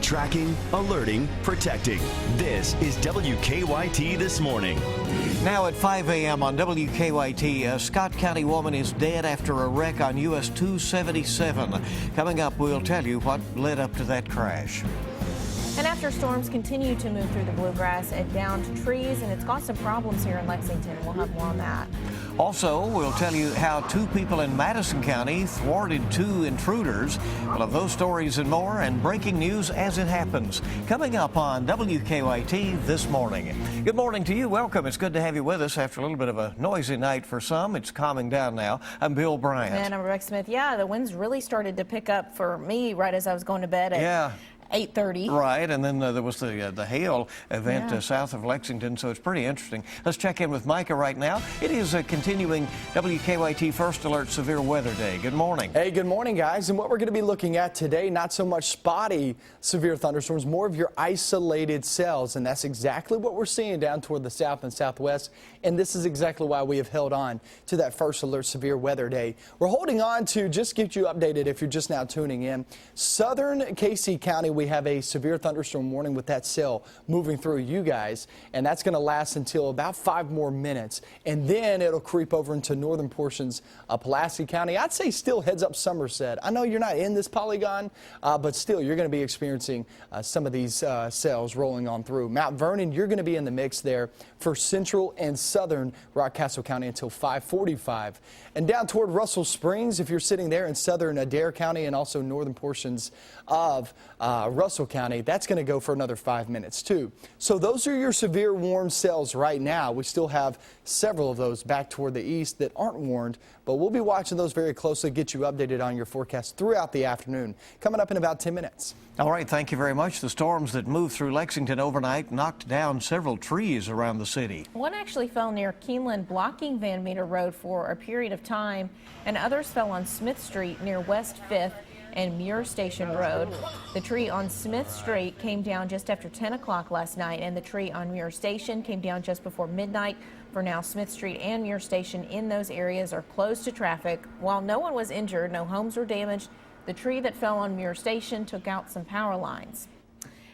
Tracking, alerting, protecting. This is WKYT This Morning. Now at 5 a.m. on WKYT, a Scott County woman is dead after a wreck on US 277. Coming up, we'll tell you what led up to that crash. And after storms continue to move through the bluegrass and down to trees, and it's caused some problems here in Lexington. We'll have more on that. Also, we'll tell you how 2 people in Madison County thwarted 2 intruders. We'll have those stories and more, and breaking news as it happens. Coming up on WKYT This Morning. Good morning to you. Welcome. It's good to have you with us after a little bit of a noisy night for some. It's calming down now. I'm Bill Bryant. And I'm Rebecca Smith. Yeah, the winds really started to pick up for me right as I was going to bed at 8:30. Right, and then there was the hail event south of Lexington, so it's pretty interesting. Let's check in with Micah right now. It is a continuing WKYT First Alert Severe Weather Day. Good morning. Hey, good morning, guys. And what we're going to be looking at today, not so much spotty severe thunderstorms, more of your isolated cells, and that's exactly what we're seeing down toward the south and southwest, and this is exactly why we have held on to that First Alert Severe Weather Day. We're holding on to just get you updated if you're just now tuning in. Southern KC County, we have a severe thunderstorm warning with that cell moving through you guys, and that's going to last until about 5 more minutes, and then it'll creep over into northern portions of Pulaski County. I'd say still heads up Somerset. I know you're not in this polygon, but still you're going to be experiencing some of these cells rolling on through. Mount Vernon, you're going to be in the mix there for central and southern Rockcastle County until 5:45. And down toward Russell Springs, if you're sitting there in southern Adair County and also northern portions of Russell County, that's going to go for another 5 minutes too. So those are your severe warm cells right now. We still have several of those back toward the east that aren't warned, but we'll be watching those very closely, get you updated on your forecast throughout the afternoon. Coming up in about 10 minutes. All right, thank you very much. The storms that moved through Lexington overnight knocked down several trees around the city. One actually fell near Keeneland, blocking Van Meter Road for a period of time, and others fell on Smith Street near West 5th and Muir Station Road. The tree on Smith Street came down just after 10 o'clock last night, and the tree on Muir Station came down just before midnight. For now, Smith Street and Muir Station in those areas are closed to traffic. While no one was injured, no homes were damaged, the tree that fell on Muir Station took out some power lines.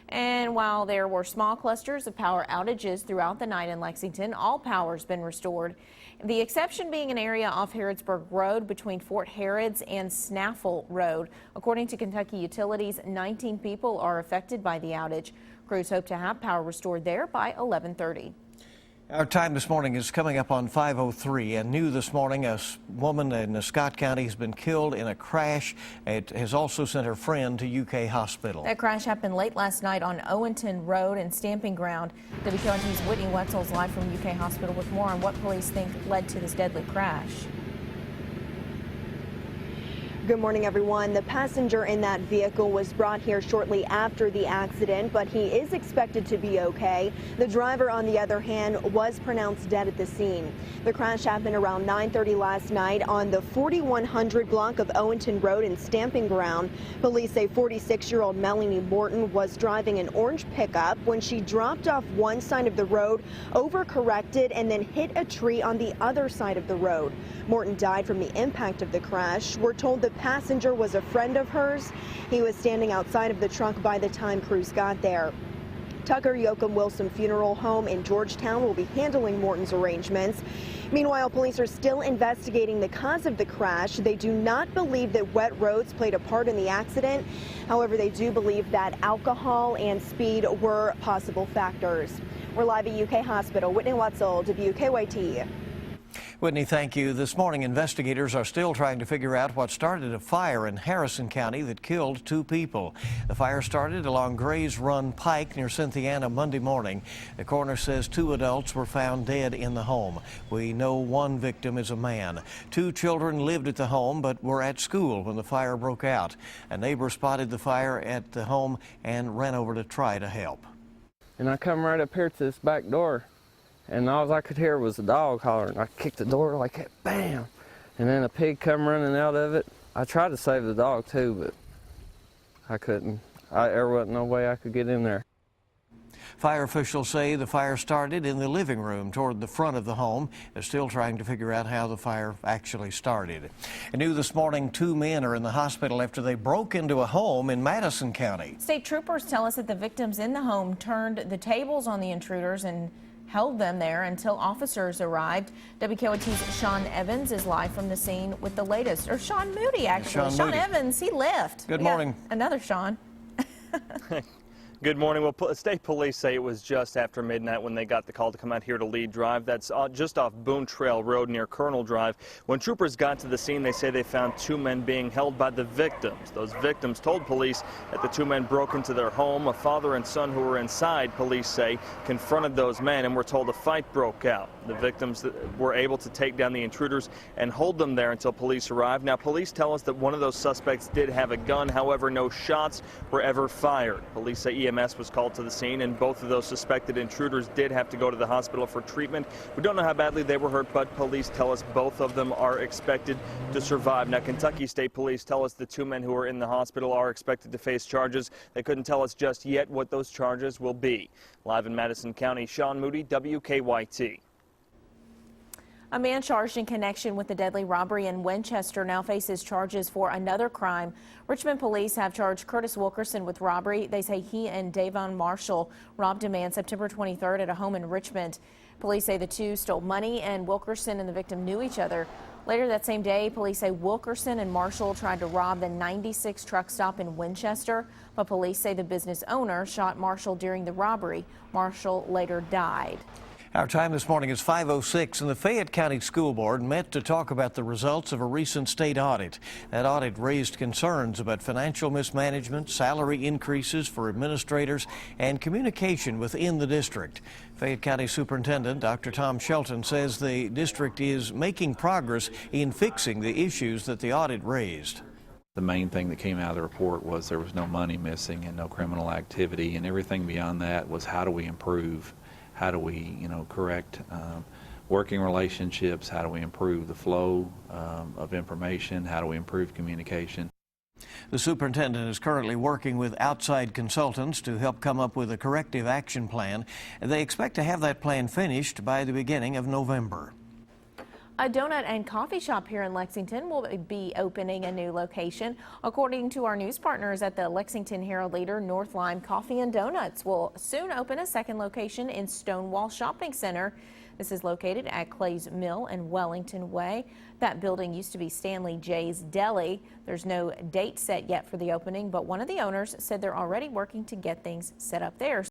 And while there were small clusters of power outages throughout the night in Lexington, all power has been restored. The exception being an area off Harrodsburg Road between Fort Harrods and Snaffle Road. According to Kentucky Utilities, 19 people are affected by the outage. Crews hope to have power restored there by 11:30. Our time this morning is coming up on 5:03, and new this morning, a woman in Scott County has been killed in a crash. It has also sent her friend to UK Hospital. That crash happened late last night on Owenton Road and Stamping Ground. WKYT's Whitney Wetzel's live from UK Hospital with more on what police think led to this deadly crash. Good morning, everyone. The passenger in that vehicle was brought here shortly after the accident, but he is expected to be okay. The driver, on the other hand, was pronounced dead at the scene. The crash happened around 9:30 last night on the 4100 block of Owenton Road and Stamping Ground. Police say 46-year-old Melanie Morton was driving an orange pickup when she dropped off one side of the road, overcorrected, and then hit a tree on the other side of the road. Morton died from the impact of the crash. We're told the passenger was a friend of hers. He was standing outside of the truck by the time crews got there. Tucker Yoakum Wilson Funeral Home in Georgetown will be handling Morton's arrangements. Meanwhile, police are still investigating the cause of the crash. They do not believe that wet roads played a part in the accident. However, they do believe that alcohol and speed were possible factors. We're live at UK Hospital. Whitney Wetzel, WKYT. Whitney, thank you. This morning, investigators are still trying to figure out what started a fire in Harrison County that killed 2 people. The fire started along Grays Run Pike near Cynthiana Monday morning. The coroner says 2 adults were found dead in the home. We know 1 victim is a man. 2 children lived at the home but were at school when the fire broke out. A neighbor spotted the fire at the home and ran over to try to help. And I come right up here to this back door, and all I could hear was a dog hollering. I kicked the door like that, bam! And then a pig come running out of it. I tried to save the dog too, but I couldn't. There wasn't no way I could get in there. Fire officials say the fire started in the living room toward the front of the home. They're still trying to figure out how the fire actually started. And new this morning, 2 men are in the hospital after they broke into a home in Madison County. State troopers tell us that the victims in the home turned the tables on the intruders and held them there until officers arrived. WKYT's Sean Evans is live from the scene with the latest. Or Sean Moody, actually. Sean Moody. Evans, he left. Good morning. Another Sean. Good morning. Well, state police say it was just after midnight when they got the call to come out here to Lead Drive. That's just off Boone Trail Road near Colonel Drive. When troopers got to the scene, they say they found 2 men being held by the victims. Those victims told police that the 2 men broke into their home. A father and son who were inside, police say, confronted those men and were told a fight broke out. The victims were able to take down the intruders and hold them there until police arrived. Now, police tell us that one of those suspects did have a gun. However, no shots were ever fired. Police say EMS was called to the scene, and both of those suspected intruders did have to go to the hospital for treatment. We don't know how badly they were hurt, but police tell us both of them are expected to survive. Now, Kentucky State Police tell us the 2 men who are in the hospital are expected to face charges. They couldn't tell us just yet what those charges will be. Live in Madison County, Sean Moody, WKYT. A man charged in connection with the deadly robbery in Winchester now faces charges for another crime. Richmond police have charged Curtis Wilkerson with robbery. They say he and Davon Marshall robbed a man September 23rd at a home in Richmond. Police say the two stole money and Wilkerson and the victim knew each other. Later that same day, police say Wilkerson and Marshall tried to rob the 96 truck stop in Winchester, but police say the business owner shot Marshall during the robbery. Marshall later died. Our time this morning is 5:06, and the Fayette County School Board met to talk about the results of a recent state audit. That audit raised concerns about financial mismanagement, salary increases for administrators, and communication within the district. Fayette County Superintendent Dr. Tom Shelton says the district is making progress in fixing the issues that the audit raised. The main thing that came out of the report was there was no money missing and no criminal activity, and everything beyond that was how do we improve. How do we, correct working relationships? How do we improve the flow of information? How do we improve communication? The superintendent is currently working with outside consultants to help come up with a corrective action plan. They expect to have that plan finished by the beginning of November. A donut and coffee shop here in Lexington will be opening a new location. According to our news partners at the Lexington Herald Leader, North Lime Coffee and Donuts will soon open a second location in Stonewall Shopping Center. This is located at Clay's Mill and Wellington Way. That building used to be Stanley J's Deli. There's no date set yet for the opening, but one of the owners said they're already working to get things set up there.